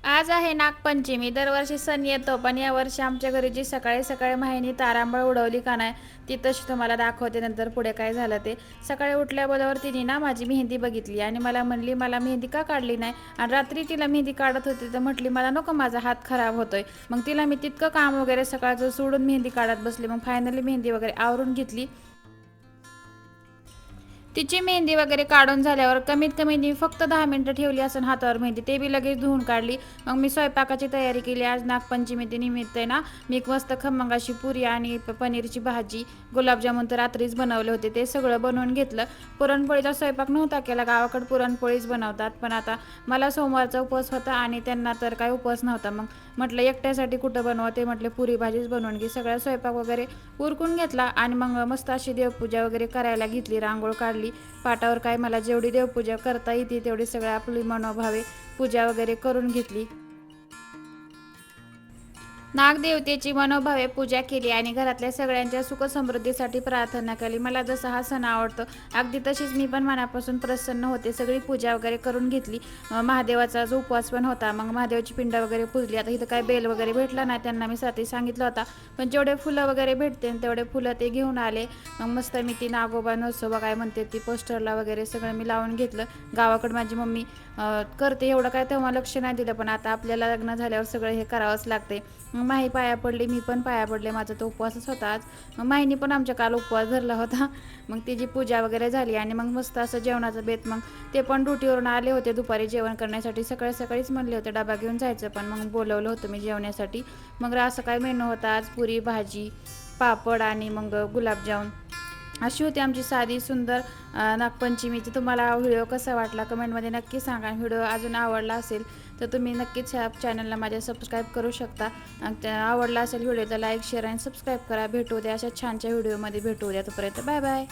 आज आहे नागपंचमी. दरवर्षी सण येतो, पण यावर्षी आमच्या घरी जी सकाळी सकाळी माहीने तारांबळ उडवली का नाही, ती तशी तुम्हाला दाखवते नंतर पुढे काय झालं ते. सकाळी उठल्याबरोबर तिने ना माझी मेहंदी बघितली आणि मला म्हणली, मला मेहंदी का काढली नाही. आणि रात्री तिला मेहंदी काढत होते तर म्हटली, मला नको, माझा हात खराब होतोय. मग तिला मी तितकं काम वगैरे सकाळचं सोडून मेहंदी काढत बसली. मग फायनली मेहंदी वगैरे आवरून घेतली. तिची मेहंदी वगैरे काढून झाल्यावर कमीत कमी मी फक्त 10 मिनिटं ठेवली असेल हातावर मेहंदी, ते बी लगेच धुवून काढली. मग मी स्वयंपाकाची तयारी केली. आज नागपंचमी ते निमित्त आहे ना, मी एक मस्त खमंग अशी पुरी आणि पनीरची भाजी, गुलाबजामुन तर रात्रीच बनवले होते, ते सगळं बनवून घेतलं. पुरणपोळीचा स्वयंपाक नव्हता केला, गावाकडे पुरणपोळीच बनवतात, पण आता मला सोमवारचा उपवास होता आणि त्यांना तर काही उपवास नव्हता. मग म्हटलं एकट्यासाठी कुठं बनवा, ते म्हटले पुरी भाजीच बनवून घे. सगळा स्वयंपाक वगैरे उरकून घेतला आणि मग मस्त अशी देवपूजा वगैरे करायला घेतली, रांगोळ काढली. पाटावर काय मला जेवढी देवपूजा करता येते तेवढी सगळी आपली मनोभावे पूजा वगैरे करून घेतली. नागदेवतेची मनोभावे पूजा केली आणि घरातल्या सगळ्यांच्या सुखसमृद्धीसाठी प्रार्थना केली. मला जसा हा सण आवडतो अगदी तशीच मी पण मनापासून प्रसन्न होते. सगळी पूजा वगैरे करून घेतली. महादेवाचा जो उपवास पण होता, मग महादेवाची पिंड वगैरे पूजली. आता इथं काय बेल वगैरे भेटला नाही, त्यांना मी साठी सांगितलं होता, पण जेवढे फुलं वगैरे भेटते तेवढे फुलं ते घेऊन आले. मग मस्त मी ती नागोबा नरसोबा काय म्हणते ती पोस्टरला वगैरे सगळं मी लावून घेतलं. गावाकडे माझी मम्मी करते, एवढं काय तेव्हा लक्ष नाही दिलं, पण आता आपल्याला लग्न झाल्यावर सगळं हे करावंच लागते. मग माही पाया पडली, मी पण पाया पडले, माझा तो उपवासच होता आज. मग माहीने पण आमच्या काल उपवास धरला होता. मग तिची पूजा वगैरे झाली आणि मग मस्त असं जेवणाचं बेत. मग ते पण ड्युटीवरून आले होते दुपारी जेवण करण्यासाठी. सकाळी सकाळीच म्हणले होते डबा घेऊन जायचं, पण मग बोलवलं होतं मी जेवण्यासाठी. मग असं काय मेनू होता आज, पुरी भाजी, पापड आणि मग गुलाबजामुन. अशी होती आमची साधी सुंदर नागपंचमीची. तुम्हाला व्हिडिओ कसा वाटला कमेंटमध्ये नक्की सांगा. व्हिडिओ अजून आवडला असेल तर तुम्ही नक्कीच ह्या चॅनलला माझ्या सबस्क्राईब करू शकता. आवडला असेल व्हिडिओ तर लाईक शेअर आणि सबस्क्राईब करा. भेटू द्या अशा छानच्या व्हिडिओमध्ये, भेटू द्या. तोपर्यंत बाय बाय.